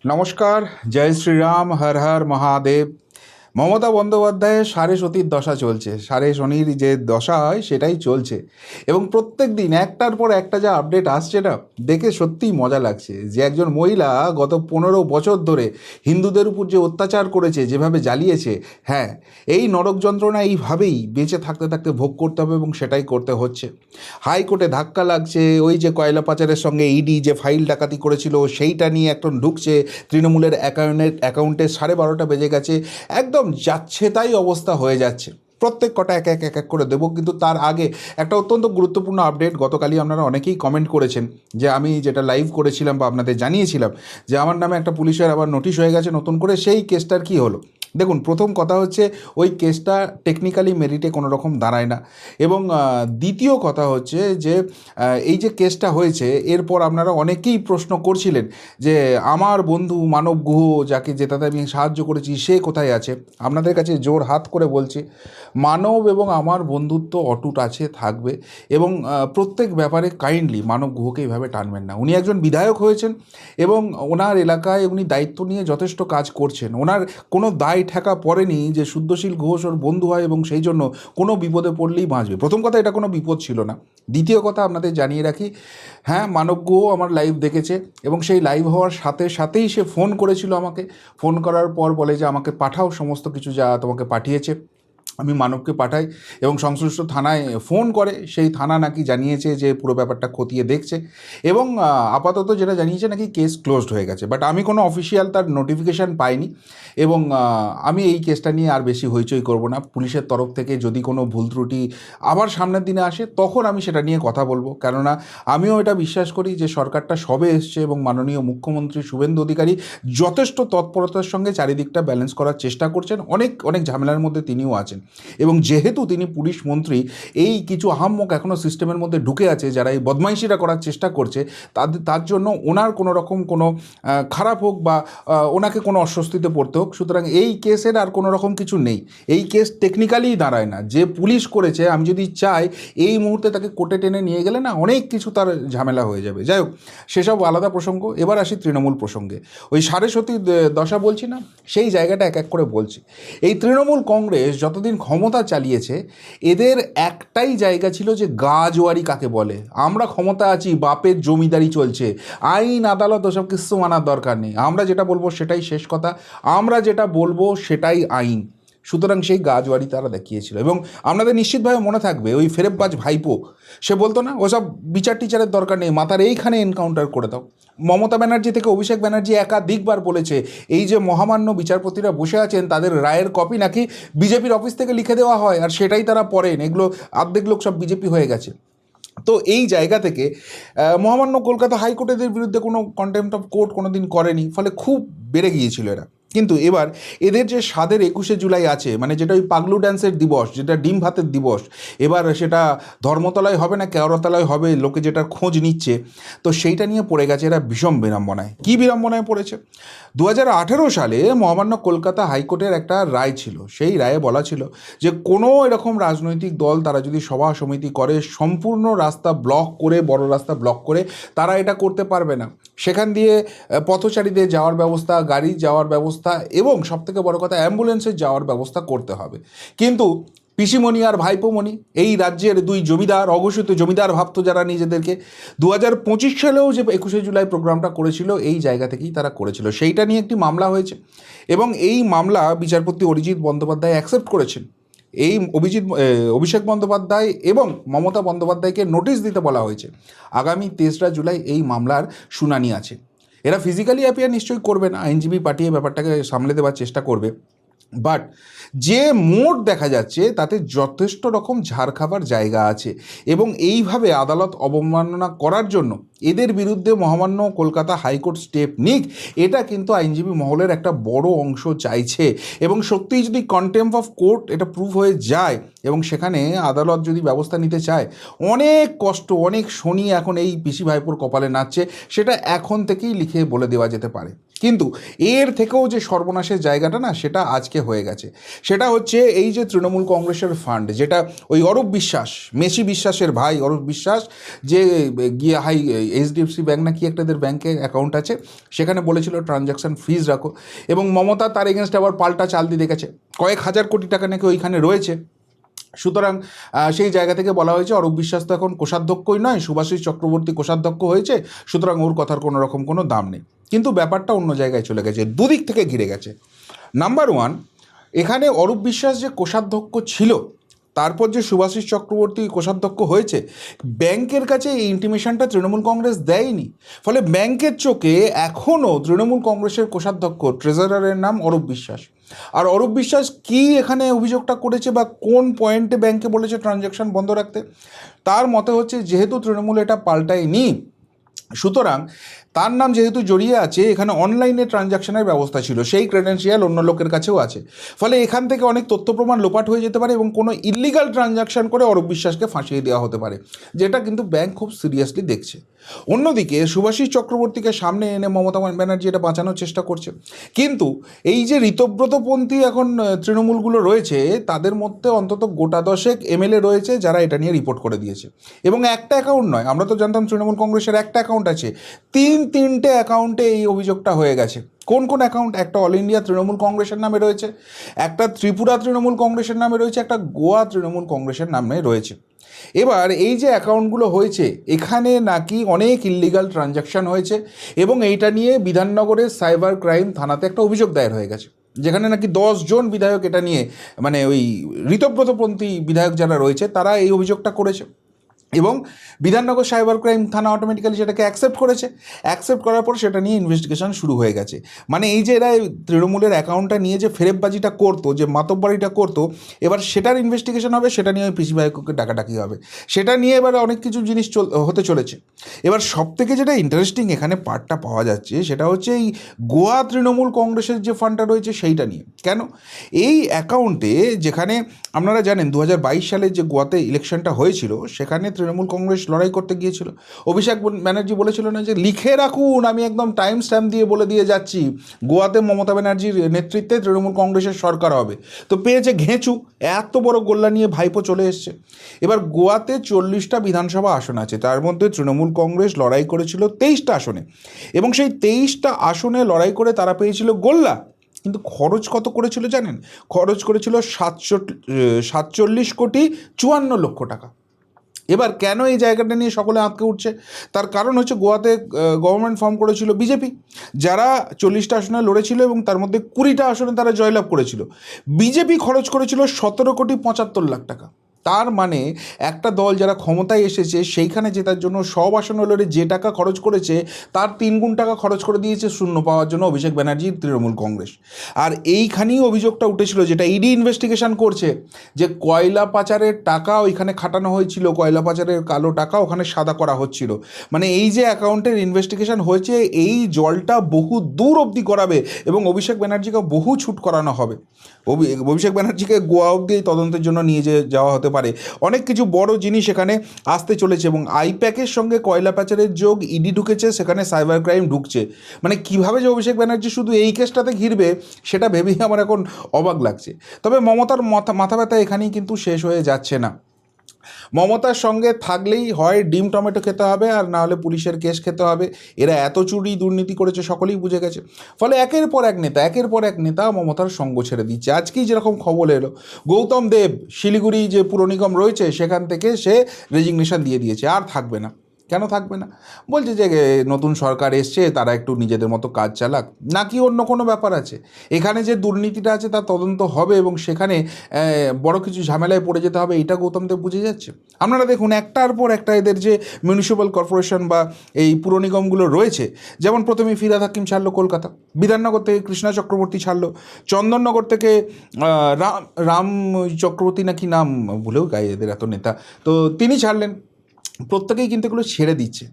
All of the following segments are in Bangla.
নমস্কার, জয় শ্রীরাম, হর হর মহাদেব। মমতা বন্দ্যোপাধ্যায়ের সাড়ে সতীর দশা চলছে, সাড়ে শনির যে দশা হয় সেটাই চলছে। এবং প্রত্যেক দিন একটার পর একটা যা আপডেট আসছে না, দেখে সত্যিই মজা লাগছে যে একজন মহিলা গত 15 বছর ধরে হিন্দুদের উপর যে অত্যাচার করেছে, যেভাবে জ্বালিয়েছে, হ্যাঁ, এই নরক যন্ত্রণা এইভাবেই বেঁচে থাকতে থাকতে ভোগ করতে হবে এবং সেটাই করতে হচ্ছে। হাইকোর্টে ধাক্কা লাগছে, ওই যে কয়লা পাচারের সঙ্গে ইডি যে ফাইল ডাকাতি করেছিল সেইটা নিয়ে এখন ঢুকছে তৃণমূলের অ্যাকাউন্টে 12:30 বেজে গেছে। একদম যাচ্ছে তাই অবস্থা হয়ে যাচ্ছে। প্রত্যেক কটা এক এক এক এক করে দেবো, কিন্তু তার আগে একটা অত্যন্ত গুরুত্বপূর্ণ আপডেট। গতকালই আপনারা অনেকেই কমেন্ট করেছেন যে আমি যেটা লাইভ করেছিলাম বা আপনাদের জানিয়েছিলাম যে আমার নামে একটা পুলিশের আবার নোটিশ হয়ে গেছে নতুন করে, সেই কেসটার কি হলো। দেখুন, প্রথম কথা হচ্ছে ওই কেসটা টেকনিক্যালি মেরিটে কোনো রকম দাঁড়ায় না। এবং দ্বিতীয় কথা হচ্ছে যে এই যে কেসটা হয়েছে এরপর আপনারা অনেকেই প্রশ্ন করছিলেন যে আমার বন্ধু মানব গুহ, যাকে যেটাতে আমি সাহায্য করেছি, সে কোথায় আছে। আপনাদের কাছে জোর হাত করে বলছি, মানব এবং আমার বন্ধুত্ব অটুট আছে, থাকবে। এবং প্রত্যেক ব্যাপারে কাইন্ডলি মানব গুহকে এইভাবে টানবেন না। উনি একজন বিধায়ক হয়েছেন এবং ওনার এলাকায় উনি দায়িত্ব নিয়ে যথেষ্ট কাজ করছেন। ওনার কোনো দায় ঠেকা পড়েনি যে শুদ্ধশীল ঘোষ ওর বন্ধু হয় এবং সেই জন্য কোনো বিপদে পড়লেই বাঁচবে। প্রথম কথা, এটা কোনো বিপদ ছিল না। দ্বিতীয় কথা, আপনাদের জানিয়ে রাখি, হ্যাঁ, মানব গুহ আমার লাইভ দেখেছে এবং সেই লাইভ হওয়ার সাথে সাথেই সে ফোন করেছিল আমাকে। ফোন করার পর বলে যে আমাকে পাঠাও সমস্ত কিছু যা তোমাকে পাঠিয়েছে। আমি মানবকে পাঠাই এবং সংশ্লিষ্ট থানায় ফোন করে, সেই থানা নাকি জানিয়েছে যে পুরো ব্যাপারটা খতিয়ে দেখছে এবং আপাতত যেটা জানিয়েছে নাকি কেস ক্লোজড হয়ে গেছে। বাট আমি কোনো অফিসিয়াল তার নোটিফিকেশান পাইনি এবং আমি এই কেসটা নিয়ে আর বেশি হইচই করব না। পুলিশের তরফ থেকে যদি কোনো ভুল ত্রুটি আবার সামনের দিনে আসে তখন আমি সেটা নিয়ে কথা বলবো, কেননা আমিও এটা বিশ্বাস করি যে সরকারটা সবে এসছে এবং মাননীয় মুখ্যমন্ত্রী শুভেন্দু অধিকারী যথেষ্ট তৎপরতার সঙ্গে চারিদিকটা ব্যালেন্স করার চেষ্টা করছেন। অনেক অনেক ঝামেলার মধ্যে তিনিও আছেন এবং যেহেতু তিনি পুলিশ মন্ত্রী, এই কিছু আহাম্মক এখনও সিস্টেমের মধ্যে ঢুকে আছে যারা এই বদমাইশিটা করার চেষ্টা করছে, তার জন্য ওনার কোনো রকম কোনো খারাপ হোক বা ওনাকে কোনো অস্বস্তিতে পড়তে হোক। সুতরাং এই কেসের আর কোনো রকম কিছু নেই। এই কেস টেকনিক্যালিই দাঁড়ায় না। যে পুলিশ করেছে, আমি যদি চাই এই মুহূর্তে তাকে কোর্টে টেনে নিয়ে গেলে না অনেক কিছু তার ঝামেলা হয়ে যাবে। যাই হোক, সেসব আলাদা প্রসঙ্গ। এবার আসি তৃণমূল প্রসঙ্গে। ওই সাড়ে সতী দশা বলছি না, সেই জায়গাটা এক এক করে বলছি। এই তৃণমূল কংগ্রেস যতদিন ক্ষমতা চালিয়েছে, এদের একটাই জায়গা ছিল যে গাজোয়ারি কাকে বলে। আমরা ক্ষমতা আছি, বাপের জমিদারি চলছে, আইন আদালত ওসব কিছু মানার দরকার নেই, আমরা যেটা বলবো সেটাই শেষ কথা, আমরা যেটা বলবো সেটাই আইন। সুতরাং সেই গাজওয়ারি তারা দেখিয়েছিল। এবং আপনাদের নিশ্চিতভাবে মনে থাকবে ওই ফেরেববাজ ভাইপো, সে বলতো না ওসব বিচার টিচারের দরকার নেই, মাথার এইখানে এনকাউন্টার করে দাও। মমতা ব্যানার্জি থেকে অভিষেক ব্যানার্জি একাধিকবার বলেছে এই যে মহামান্য বিচারপতিরা বসে আছেন তাদের রায়ের কপি নাকি বিজেপির অফিস থেকে লিখে দেওয়া হয় আর সেটাই তারা পড়েন। এগুলো অর্ধেক লোক সব বিজেপি হয়ে গেছে। তো এই জায়গা থেকে মহামান্য কলকাতা হাইকোর্টের বিরুদ্ধে কোনো কন্টেম্প্ট অফ কোর্ট কোনো দিন করেনি, ফলে খুব বেড়ে গিয়েছিল এরা। কিন্তু এবার এদের যে স্বাদের 21শে জুলাই আছে, মানে যেটা ওই পাগলু ড্যান্সের দিবস, যেটা ডিম ভাতের দিবস, এবার সেটা ধর্মতলায় হবে না কেওড়াতলায় হবে, লোকে যেটার খোঁজ নিচ্ছে, তো সেইটা নিয়ে পড়ে গেছে এরা বিষম বিড়ম্বনায়। কী বিড়ম্বনায় পড়েছে? 2018 সালে মহামান্য কলকাতা হাইকোর্টের একটা রায় ছিল। সেই রায়ে বলা ছিল যে কোনো এরকম রাজনৈতিক দল তারা যদি সভা সমিতি করে, সম্পূর্ণ রাস্তা ব্লক করে, বড় রাস্তা ব্লক করে, তারা এটা করতে পারবে না। সেখান দিয়ে পথচারীদের যাওয়ার ব্যবস্থা, গাড়ি যাওয়ার ব্যবস্থা এবং সবথেকে বড় কথা অ্যাম্বুলেন্সের যাওয়ার ব্যবস্থা করতে হবে। কিন্তু পিসিমণি আর ভাইপোমণি, এই রাজ্যের দুই জমিদার, অঘোষিত জমিদার ভাবতো যারা নিজেদেরকে, 2025 সালেও যে 21শে জুলাই প্রোগ্রামটা করেছিল এই জায়গা থেকেই তারা করেছিল। সেইটা নিয়ে একটি মামলা হয়েছে এবং এই মামলা বিচারপতি অরিজিৎ বন্দ্যোপাধ্যায় অ্যাকসেপ্ট করেছেন। এই অভিষেক বন্দ্যোপাধ্যায় এবং মমতা বন্দ্যোপাধ্যায়কে নোটিশ দিতে বলা হয়েছে। আগামী 23রা জুলাই এই মামলার শুনানি আছে। এরা ফিজিক্যালি অ্যাপিয়ার নিশ্চয়ই করবে না, আইনজীবী পাঠিয়ে ব্যাপারটাকে সামলে দেওয়ার চেষ্টা করবে। বাট যে মোড দেখা যাচ্ছে তাতে যথেষ্ট রকম ঝাড় খাবার জায়গা আছে এবং এইভাবে আদালত অবমাননা করার জন্য এদের বিরুদ্ধে মহামান্য কলকাতা হাইকোর্ট স্টেপ নিক, এটা কিন্তু আইনজীবী মহলের একটা বড় অংশ চাইছে। এবং সত্যিই যদি কন্টেম্প্ট অফ কোর্ট এটা প্রুভ হয়ে যায় এবং সেখানে আদালত যদি ব্যবস্থা নিতে চায়, অনেক কষ্ট, অনেক শনি এখন এই পিসি ভাইপোর কপালে নাচছে, সেটা এখন থেকেই লিখে বলে দেওয়া যেতে পারে। কিন্তু এর থেকেও যে সর্বনাশের জায়গাটা না, সেটা আজকে আজকে হয়ে গেছে। সেটা হচ্ছে এই যে তৃণমূল কংগ্রেসের ফান্ড, যেটা ওই অরূপ বিশ্বাস, মেসি বিশ্বাসের ভাই অরূপ বিশ্বাস, যে গিয়ে এইচডিএফসি ব্যাঙ্ক না কি একটা এদের ব্যাঙ্কে অ্যাকাউন্ট আছে, সেখানে বলেছিল ট্রানজ্যাকশন ফিজ রাখো, এবং মমতা তার এগেনস্ট আবার পাল্টা চাল দিয়ে দেখেছে, কয়েক হাজার কোটি টাকা নাকি ওইখানে রয়েছে। সুতরাং সেই জায়গা থেকে বলা হয়েছে অরূপ বিশ্বাস তো এখন কোষাধ্যক্ষই নয়, শুভাশিস চক্রবর্তী কোষাধ্যক্ষ হয়েছে, সুতরাং ওর কথার কোনো রকম কোনো দাম নেই। কিন্তু ব্যাপারটা অন্য জায়গায় চলে গেছে, দুদিক থেকে ঘিরে গেছে। নাম্বার ওয়ান, এখানে অরূপ বিশ্বাস যে কোষাধ্যক্ষ ছিল, তারপর যে শুভাশিস চক্রবর্তী কোষাধ্যক্ষ হয়েছে, ব্যাংকের কাছে এই ইন্টিমেশনটা তৃণমূল কংগ্রেস দেয়নি। ফলে ব্যাংকের চোখে এখনও তৃণমূল কংগ্রেসের কোষাধ্যক্ষ ট্রেজারারের নাম অরূপ বিশ্বাস। আর অরূপ বিশ্বাস কি এখানে অভিযোগটা করেছে বা কোন পয়েন্টে ব্যাংকে বলেছে ট্রানজ্যাকশন বন্ধ রাখতে, তার মতে হচ্ছে যেহেতু তৃণমূল এটা পাল্টায়নি, সুতরাং তার নাম যেহেতু জড়িয়ে আছে, এখানে অনলাইনে ট্রানজ্যাকশনের ব্যবস্থা ছিল, সেই ক্রেডেন্সিয়াল অন্য লোকের কাছেও আছে। ফলে এখান থেকে অনেক তথ্য প্রমাণ লোপাট হয়ে যেতে পারে এবং কোনো ইলিগাল ট্রানজ্যাকশন করে অরূপ বিশ্বাসকে ফাঁসিয়ে দেওয়া হতে পারে, যেটা কিন্তু ব্যাংক খুব সিরিয়াসলি দেখছে। অন্যদিকে শুভাশিস চক্রবর্তীকে সামনে এনে মমতা ব্যানার্জি এটা বাঁচানোর চেষ্টা করছে। কিন্তু এই যে ঋতব্রতপন্থী এখন তৃণমূলগুলো রয়েছে, তাদের মধ্যে অন্তত গোটা দশেক এমএলএ রয়েছে যারা এটা নিয়ে রিপোর্ট করে দিয়েছে। এবং একটা অ্যাকাউন্ট নয়, আমরা তো জানতাম তৃণমূল কংগ্রেসের একটা অ্যাকাউন্ট আছে, তিনটে অ্যাকাউন্টে এই অভিযোগটা হয়ে গেছে। কোন কোন অ্যাকাউন্ট? একটা অল ইন্ডিয়া তৃণমূল কংগ্রেসের নামে রয়েছে, একটা ত্রিপুরা তৃণমূল কংগ্রেসের নামে রয়েছে, একটা গোয়া তৃণমূল কংগ্রেসের নামে রয়েছে। এবার এই যে অ্যাকাউন্টগুলো হয়েছে, এখানে নাকি অনেক ইললিগাল ট্রানজ্যাকশন হয়েছে এবং এইটা নিয়ে বিধাননগরের সাইবার ক্রাইম থানাতে একটা অভিযোগ দায়ের হয়ে গেছে, যেখানে নাকি 10 জন বিধায়ক এটা নিয়ে, মানে ওই ঋতব্রতপন্থী বিধায়ক যারা রয়েছে তারা এই অভিযোগটা করেছে। এবং বিধাননগর সাইবার ক্রাইম থানা অটোমেটিক্যালি সেটাকে অ্যাকসেপ্ট করেছে। অ্যাকসেপ্ট করার পর সেটা নিয়ে ইনভেস্টিগেশন শুরু হয়ে গেছে। মানে এই যে এরা তৃণমূলের অ্যাকাউন্টটা নিয়ে যে ফেরেববাজিটা করতো, যে মাতব্বরিটা করতো, এবার সেটার ইনভেস্টিগেশন হবে, সেটা নিয়ে ওই পিসি ভাইকে ডাকাডাকি হবে, সেটা নিয়ে এবার অনেক কিছু জিনিস হতে চলেছে। এবার সবথেকে যেটা ইন্টারেস্টিং এখানে পার্টটা পাওয়া যাচ্ছে, সেটা হচ্ছে এই গোয়া তৃণমূল কংগ্রেসের যে ফান্ডটা রয়েছে সেইটা নিয়ে। কেন? এই অ্যাকাউন্টে, যেখানে আপনারা জানেন 2022 সালে যে গোয়াতে ইলেকশনটা হয়েছিল, সেখানে তৃণমূল কংগ্রেস লড়াই করতে গিয়েছিল। অভিষেক ব্যানার্জি বলেছিল না যে লিখে রাখুন, আমি একদম টাইম স্ট্যাম্প দিয়ে বলে দিয়ে যাচ্ছি, গোয়াতে মমতা ব্যানার্জির নেতৃত্বে তৃণমূল কংগ্রেসের সরকার হবে। তো পেয়েছে ঘেঁচু, এত বড় গোল্লা নিয়ে ভাইপো চলে এসছে। এবার গোয়াতে 40টা বিধানসভা আসন আছে, তার মধ্যে তৃণমূল কংগ্রেস লড়াই করেছিল 23টা আসনে, এবং সেই 23টা আসনে লড়াই করে তারা পেয়েছিল গোল্লা। কিন্তু খরচ কত করেছিল জানেন? খরচ করেছিল 47,54,54,00,00,000 টাকা। এবার কেন এই জায়গাটা নিয়ে সকলে আঁতকে উঠছে? তার কারণ হচ্ছে গোয়াতে গভর্নমেন্ট ফর্ম করেছিল বিজেপি, যারা 40টা আসনে লড়েছিল এবং তার মধ্যে 20টা আসনে তারা জয়লাভ করেছিল। বিজেপি খরচ করেছিল 17,75,00,000 টাকা। তার মানে একটা দল যারা ক্ষমতায় এসেছে সেইখানে জেতার জন্য সব আসনে লড়ে যে টাকা খরচ করেছে, তার 3 গুণ টাকা খরচ করে দিয়েছে শূন্য পাওয়ার জন্য অভিষেক ব্যানার্জির তৃণমূল কংগ্রেস। আর এইখানেই অভিযোগটা উঠেছিল, যেটা ইডি ইনভেস্টিগেশন করছে, যে কয়লা পাচারের টাকা ওইখানে খাটানো হয়েছিল, কয়লা পাচারের কালো টাকা ওখানে সাদা করা হচ্ছিল। মানে এই যে অ্যাকাউন্টের ইনভেস্টিগেশন হয়েছে, এই জলটা বহু দূর অবধি করাবে এবং অভিষেক ব্যানার্জিকে বহু ছুট করানো হবে। অভিষেক ব্যানার্জিকে গোয়া অবধি তদন্তের জন্য নিয়ে যাওয়া হতে পারে। অনেক কিছু বড় জিনিস এখানে আসতে চলেছে এবং আইপ্যাকের সঙ্গে কয়লা পাচারের যোগ, ইডি ঢুকেছে, সেখানে সাইবার ক্রাইম ঢুকছে। মানে কীভাবে যে অভিষেক ব্যানার্জি শুধু এই কেসটাতে ঘিরবে, সেটা ভেবেই আমার এখন অবাক লাগছে। তবে মমতার মাথা ব্যথা এখানেই কিন্তু শেষ হয়ে যাচ্ছে না। মমতার সঙ্গে থাকলেই হয় ডিম টমেটো খেতে হবে, আর না হলে পুলিশের কেস খেতে হবে। এরা এত চুরি দুর্নীতি করেছে সকলেই বুঝে গেছে। ফলে একের পর এক নেতা মমতার সঙ্গ ছেড়ে দিচ্ছে। আজকেই যেরকম খবর এলো, গৌতম দেব শিলিগুড়ি যে পুর নিগম রয়েছে সেখান থেকে সে রেজিগনেশন দিয়ে দিয়েছে, আর থাকবে না। কেন থাকবে না? বলছে যে নতুন সরকার এসছে, তারা একটু নিজেদের মতো কাজ চালাক, নাকি অন্য কোনো ব্যাপার আছে। এখানে যে দুর্নীতিটা আছে তার তদন্ত হবে এবং সেখানে বড় কিছু ঝামেলায় পড়ে যেতে হবে, এটা গৌতম দেব বুঝে যাচ্ছে। আপনারা দেখুন একটার পর একটা এদের যে মিউনিসিপ্যাল কর্পোরেশন বা এই পুর নিগমগুলো রয়েছে, যেমন প্রথমে ফিরহাদ হাকিম ছাড়লো কলকাতা, বিধাননগর থেকে কৃষ্ণা চক্রবর্তী ছাড়লো, চন্দননগর থেকে রাম চক্রবর্তী নাকি নাম ভুলেও গায়ে এদের এত নেতা, তো তিনি ছাড়লেন। প্রত্যেকেই কিন্তু এগুলো ছেড়ে দিচ্ছে।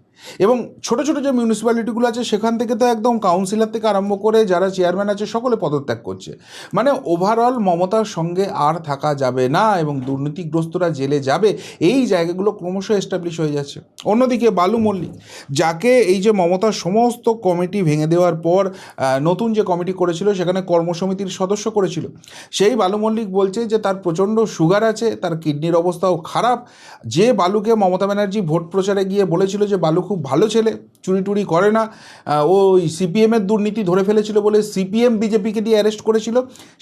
এবং ছোট ছোট যে মিউনিসিপ্যালিটিগুলো আছে সেখান থেকে তো একদম কাউন্সিলর থেকে আরম্ভ করে যারা চেয়ারম্যান আছে সকলে পদত্যাগ করছে। মানে ওভারঅল মমতার সঙ্গে আর থাকা যাবে না এবং দুর্নীতিগ্রস্তরা জেলে যাবে, এই জায়গাগুলো ক্রমশ এস্টাবলিশ হয়ে যাচ্ছে। অন্যদিকে বালু মল্লিক, যাকে এই যে মমতার সমস্ত কমিটি ভেঙে দেওয়ার পর নতুন যে কমিটি করেছিল সেখানে কর্মসমিতির সদস্য করেছিল, সেই বালু মল্লিক বলছে যে তার প্রচণ্ড সুগার আছে, তার কিডনির অবস্থাও খারাপ। যে বালুকে মমতা ব্যানার্জি ভোট প্রচারে গিয়ে বলেছিল যে বালু খুব ভালো ছেলে, চুরি টুরি করে না, ওই সিপিএমের দুর্নীতি ধরে ফেলেছিল বলে সিপিএম বিজেপিকে দিয়ে অ্যারেস্ট করেছিল,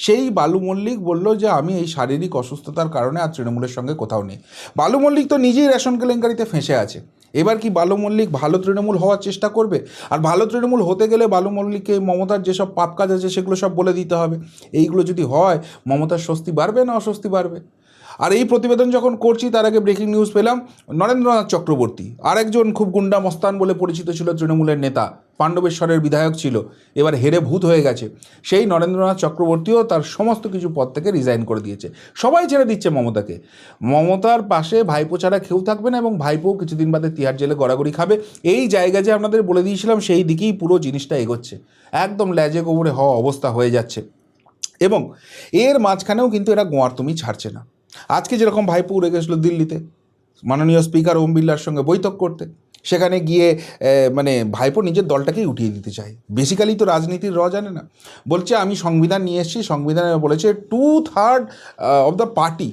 সেই বালু মল্লিক বলল যে আমি এই শারীরিক অসুস্থতার কারণে আর তৃণমূলের সঙ্গে কোথাও নেই। বালু মল্লিক তো নিজেই রেশন কেলেঙ্কারিতে ফেঁসে আছে। এবার কি বালু মল্লিক ভালো তৃণমূল হওয়ার চেষ্টা করবে? আর ভালো তৃণমূল হতে গেলে বালু মল্লিককে মমতার যেসব পাপ কাজ আছে সেগুলো সব বলে দিতে হবে। এইগুলো যদি হয় মমতার স্বস্তি বাড়বে না অস্বস্তি বাড়বে? আর এই প্রতিবেদন যখন করছি তার আগে ব্রেকিং নিউজ পেলাম, নরেন্দ্রনাথ চক্রবর্তী আরেকজন খুব গুন্ডা মস্তান বলে পরিচিত ছিল তৃণমূলের নেতা, পাণ্ডবেশ্বরের বিধায়ক ছিল, এবার হেরে ভূত হয়ে গেছে, সেই নরেন্দ্রনাথ চক্রবর্তীও তার সমস্ত কিছু পদ থেকে রিজাইন করে দিয়েছে। সবাই ছেড়ে দিচ্ছে মমতাকে। মমতার পাশে ভাইপো ছাড়া কেউ থাকবে না এবং ভাইপো কিছুদিন বাদে তিহার জেলে গড়াগড়ি খাবে। এই জায়গা যে আপনাদের বলে দিয়েছিলাম সেই দিকেই পুরো জিনিসটা এগোচ্ছে, একদম ল্যাজে গোবরে হওয়া অবস্থা হয়ে যাচ্ছে। এবং এর মাঝখানেও কিন্তু এরা গোয়ার্তুমি ছাড়ছে না। আজকে যেরকম ভাইপো উড়ে গেছিলো দিল্লিতে মাননীয় স্পিকার ওম বিড়লার সঙ্গে বৈঠক করতে, সেখানে গিয়ে মানে ভাইপো নিজের দলটাকেই উঠিয়ে দিতে চায়। বেসিক্যালি তো রাজনীতির জানে না, বলছে আমি সংবিধান নিয়ে এসেছি, সংবিধানে বলেছে 2/3 অফ দ্য পার্টি।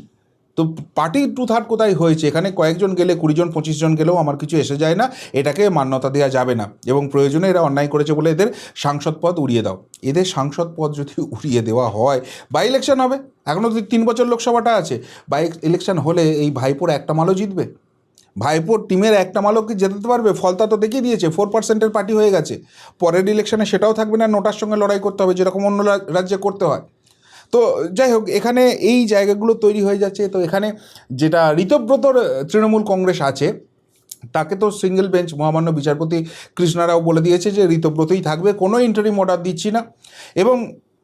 তো পার্টির 2/3 কোথায় হয়েছে? এখানে কয়েকজন গেলে 20 জন 25 জন গেলেও আমার কিছু এসে যায় না, এটাকে মান্যতা দেওয়া যাবে না এবং প্রয়োজনে এরা অন্যায় করেছে বলে এদের সাংসদ পদ উড়িয়ে দাও। এদের সাংসদ পদ যদি উড়িয়ে দেওয়া হয়, বাই ইলেকশন হবে, এখনও 3 বছর লোকসভাটা আছে, বাই ইলেকশন হলে এই ভাইপোর একটা মালও জিতবে? ভাইপোর টিমের একটা মালও কি জেতাতে পারবে? ফলতা তো দেখিয়ে দিয়েছে, 4%-এর পার্টি হয়ে গেছে। পরের ইলেকশনে সেটাও থাকবে না, নোটার সঙ্গে লড়াই করতে হবে যেরকম অন্য রাজ্যে করতে হয়। তো যাই হোক, এখানে এই জায়গাগুলো তৈরি হয়ে যাচ্ছে। তো এখানে যেটা ঋতব্রতর তৃণমূল কংগ্রেস আছে তাকে তো সিঙ্গেল বেঞ্চ মহামান্য বিচারপতি কৃষ্ণা রাও বলে দিয়েছে যে ঋতব্রতই থাকবে, কোনো ইন্টারিম অর্ডার দিচ্ছি না। এবং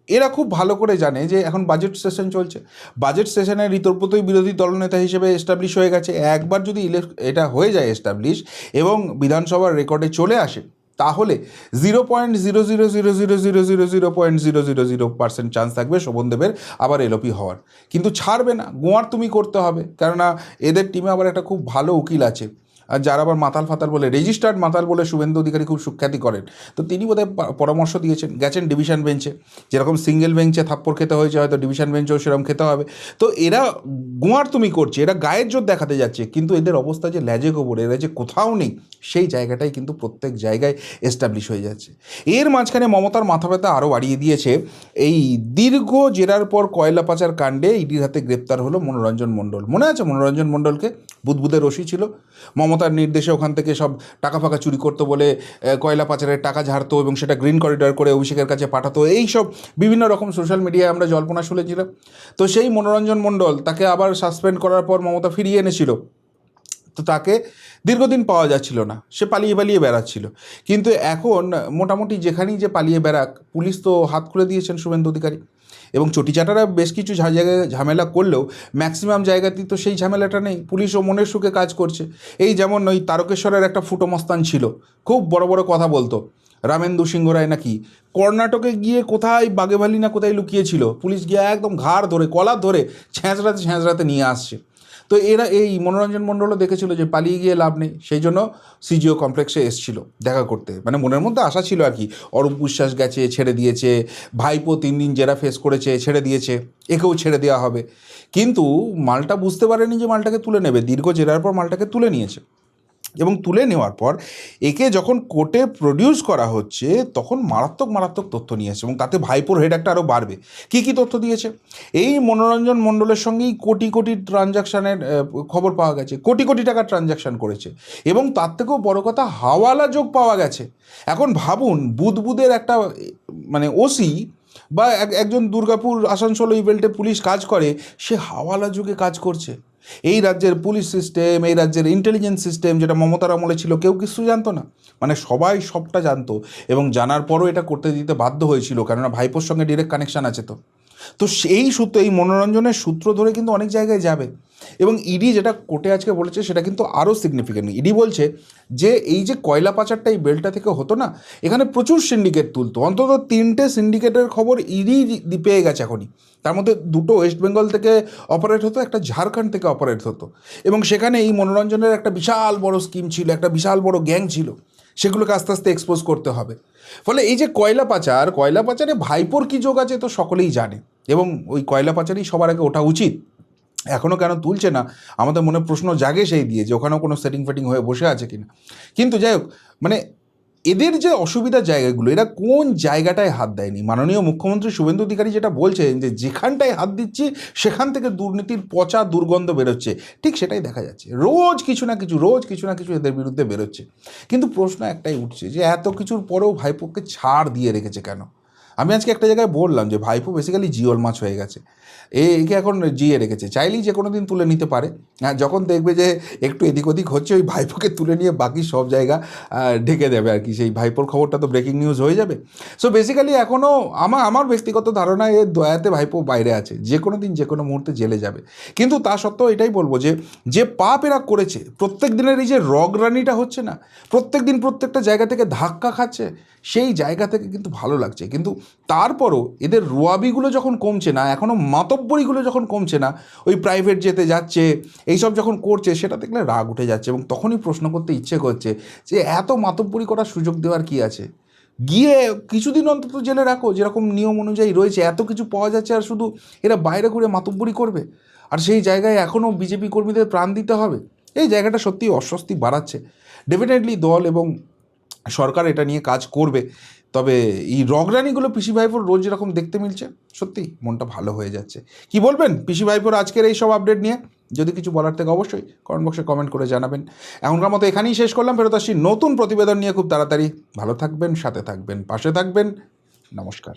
এরা খুব ভালো করে জানে যে এখন বাজেট সেশন চলছে, বাজেট সেশনে ঋতব্রতই বিরোধী দলনেতা হিসেবে এস্টাবলিশ হয়ে গেছে। একবার যদি এটা হয়ে যায় এস্টাবলিশ এবং বিধানসভার রেকর্ডে চলে আসে, তাহলে 0.000000000% চান্স থাকবে শোভনদেবের আবার এলওপি হওয়ার। কিন্তু ছাড়বে না, গোয়ার্তুমি করতে হবে, কেননা এদের টিমে আবার একটা খুব ভালো উকিল আছে, আর যারা আবার মাতাল ফাতাল বলে, রেজিস্টার্ড মাতাল বলে শুভেন্দু অধিকারী খুব সুখ্যাতি করেন। তো তিনি বোধহয় পরামর্শ দিয়েছেন, গেছেন ডিভিশন বেঞ্চে, যেরকম সিঙ্গেল বেঞ্চে থাপ্পড় খেতে হয়েছে হয়তো ডিভিশন বেঞ্চেও সেরকম খেতে হবে। তো এরা গোয়ার্তুমি করছে, এরা গায়ের জোর দেখাতে যাচ্ছে, কিন্তু এদের অবস্থা যে ল্যাজে গোবরে, এরা যে কোথাও নেই, সেই জায়গাটাই কিন্তু প্রত্যেক জায়গায় এস্টাবলিশ হয়ে যাচ্ছে। এর মাঝখানে মমতার মাথা ব্যথা আরও বাড়িয়ে দিয়েছে। এই দীর্ঘ জেরার পর কয়লা পাচার কাণ্ডে ইডির হাতে গ্রেপ্তার হলো মনোরঞ্জন মণ্ডল। মনে আছে মনোরঞ্জন মণ্ডলকে? বুদবুদের রশি ছিল, মমতার নির্দেশে ওখান থেকে সব টাকা ফাঁকা চুরি করতো বলে কয়লা পাচারের টাকা ঝাড়তো এবং সেটা গ্রিন করিডর করে অভিষেকের কাছে পাঠাতো, এই সব বিভিন্ন রকম সোশ্যাল মিডিয়ায় আমরা জল্পনা শুনেছিলাম। তো সেই মনোরঞ্জন মণ্ডল, তাকে আবার সাসপেন্ড করার পর মমতা ফিরিয়ে এনেছিল। তো তাকে দীর্ঘদিন পাওয়া যাচ্ছিল না, সে পালিয়ে পালিয়ে বেড়াচ্ছিল। কিন্তু এখন মোটামুটি যেখানেই যে পালিয়ে বেড়াক, পুলিশ তো হাত খুলে দিয়েছেন শুভেন্দু অধিকারী। এবং চটিচাটারা বেশ কিছু জায়গায় ঝামেলা করলেও ম্যাক্সিমাম জায়গাতেই তো সেই ঝামেলাটা নেই, পুলিশও মনের সুখে কাজ করছে। এই যেমন ওই তারকেশ্বরের একটা ফুটো মস্তান ছিল, খুব বড় বড় কথা বলতো, রামেন্দু সিংহ রায় নাকি, কর্ণাটকে গিয়ে কোথায় বাগেভালি না কোথায় লুকিয়েছিল, পুলিশ গিয়ে একদম ঘাড় ধরে কলার ধরে ছ্যাঁচড়াতে নিয়ে আসছে। তো এরা এই মনোরঞ্জন মণ্ডলও দেখেছিল যে পালিয়ে গিয়ে লাভ নেই, সেই জন্য সিজিও কমপ্লেক্সে এসছিল দেখা করতে। মানে মনের মধ্যে আশা ছিল আর কি, অরূপ বিশ্বাস গেছে ছেড়ে দিয়েছে, ভাইপো 3 দিন জেরা ফেস করেছে ছেড়ে দিয়েছে, একেও ছেড়ে দেওয়া হবে। কিন্তু মালটা বুঝতে পারেনি যে মালটাকে তুলে নেবে, দীর্ঘ জেরার পর মালটাকে তুলে নিয়েছে। এবং তুলে নেওয়ার পর একে যখন কোর্টে প্রডিউস করা হচ্ছে তখন মারাত্মক মারাত্মক তথ্য নিয়েছে এবং তাতে ভাইপোর হেড একটা আরও বাড়বে। কী কী তথ্য দিয়েছে? এই মনোরঞ্জন মণ্ডলের সঙ্গেই কোটি কোটি ট্রানজাকশানের খবর পাওয়া গেছে, কোটি কোটি টাকার ট্রানজাকশান করেছে এবং তার থেকেও বড় কথা হাওয়ালা যোগ পাওয়া গেছে। এখন ভাবুন, বুদবুদের একটা মানে ওসি বা একজন দুর্গাপুর আসানসোল এই বেল্টে পুলিশ কাজ করে, সে হাওয়ালা যুগে কাজ করছে। এই রাজ্যের পুলিশ সিস্টেম, এই রাজ্যের ইন্টেলিজেন্স সিস্টেম যেটা মমতার আমলে ছিল, কেউ কিছু জানতো না, মানে সবাই সবটা জানতো এবং জানার পরও এটা করতে দিতে বাধ্য হয়েছিল, কেননা ভাইপোর সঙ্গে ডিরেক্ট কানেকশান আছে। তো সেই সূত্র, এই মনোরঞ্জনের সূত্র ধরে কিন্তু অনেক জায়গায় যাবে। এবং ইডি যেটা কোর্টে আজকে বলেছে সেটা কিন্তু আরও সিগনিফিকেন্ট। ইডি বলছে যে এই যে কয়লা পাচারটা এই বেলটা থেকে হতো না, এখানে প্রচুর সিন্ডিকেট তুলতো, অন্তত 3টে সিন্ডিকেটের খবর ইডি পেয়ে গেছে এখনই। তার মধ্যে 2টো ওয়েস্ট বেঙ্গল থেকে অপারেট হতো, একটা ঝাড়খণ্ড থেকে অপারেট হতো, এবং সেখানে এই মনোরঞ্জনের একটা বিশাল বড় স্কিম ছিল, একটা বিশাল বড় গ্যাং ছিল, সেগুলোকে আস্তে আস্তে এক্সপোজ করতে হবে। ফলে এই যে কয়লা পাচারে ভাইপোর কী যোগ আছে তো সকলেই জানে, এবং ওই কয়লা পাচারই সবার আগে ওঠা উচিত। এখনও কেন তুলছে না আমাদের মনে প্রশ্ন জাগে সেই দিয়ে, যে ওখানেও কোনো সেটিং ফেটিং হয়ে বসে আছে কিনা। কিন্তু যাই হোক, মানে এদের যে অসুবিধার জায়গাগুলো, এরা কোন জায়গাটায় হাত দেয়নি। মাননীয় মুখ্যমন্ত্রী শুভেন্দু অধিকারী যেটা বলছেন যে যেখানটায় হাত দিচ্ছি সেখান থেকে দুর্নীতির পচা দুর্গন্ধ বেরোচ্ছে, ঠিক সেটাই দেখা যাচ্ছে। রোজ কিছু না কিছু এদের বিরুদ্ধে বেরোচ্ছে। কিন্তু প্রশ্ন একটাই উঠছে যে এত কিছুর পরেও ভাইপোকে ছাড় দিয়ে রেখেছে কেন। আমি আজকে একটা জায়গায় বললাম যে ভাইপো বেসিক্যালি জিওল মাছ হয়ে গেছে, একে এখন জিয়ে রেখেছে, চাইলেই যে কোনো দিন তুলে নিতে পারে। যখন দেখবে যে একটু এদিক ওদিক হচ্ছে, ওই ভাইপোকে তুলে নিয়ে বাকি সব জায়গা ঢেকে দেবে আর কি, সেই ভাইপোর খবরটা তো ব্রেকিং নিউজ হয়ে যাবে। সো বেসিক্যালি এখনও আমার ব্যক্তিগত ধারণা, এর দয়াতে ভাইপো বাইরে আছে, যে কোনো দিন যে কোনো মুহূর্তে জেলে যাবে। কিন্তু তা সত্ত্বেও এটাই বলবো যে পাপ এরা করেছে, প্রত্যেক দিনের এই যে রগরানিটা হচ্ছে না, প্রত্যেক দিন প্রত্যেকটা জায়গা থেকে ধাক্কা খাচ্ছে, সেই জায়গা থেকে কিন্তু ভালো লাগছে। কিন্তু তারপরও এদের রোয়াবিগুলো যখন কমছে না, এখনও মাতব্বরিগুলো যখন কমছে না, ওই প্রাইভেট যেতে যাচ্ছে, এইসব যখন করছে, সেটা দেখলে রাগ উঠে যাচ্ছে, এবং তখনই প্রশ্ন করতে ইচ্ছে করছে যে এত মাতব্বরি করার সুযোগ দেওয়ার কি আছে। গিয়ে কিছুদিন অন্তত জেলে রাখো, যেরকম নিয়ম অনুযায়ী রয়েছে। এত কিছু পাওয়া যাচ্ছে আর শুধু এরা বাইরে ঘুরে মাতব্বরি করবে, আর সেই জায়গায় এখনও বিজেপি কর্মীদের প্রাণ দিতে হবে। এই জায়গাটা সত্যিই অস্বস্তি বাড়াচ্ছে। ডেফিনেটলি দল এবং সরকার এটা নিয়ে কাজ করবে। তবে এই রগরানিগুলো পিসি ভাইপোর রোজ যেরকম দেখতে মিলছে, সত্যি মনটা ভালো হয়ে যাচ্ছে। কি বলবেন পিসি ভাইপোর আজকের এই সব আপডেট নিয়ে? যদি কিছু বলার থেকে অবশ্যই কমেন্ট বক্সে কমেন্ট করে জানাবেন। এখনকার মতো এখানেই শেষ করলাম, ফেরত আসছি নতুন প্রতিবেদন নিয়ে খুব তাড়াতাড়ি। ভালো থাকবেন, সাথে থাকবেন, পাশে থাকবেন। নমস্কার।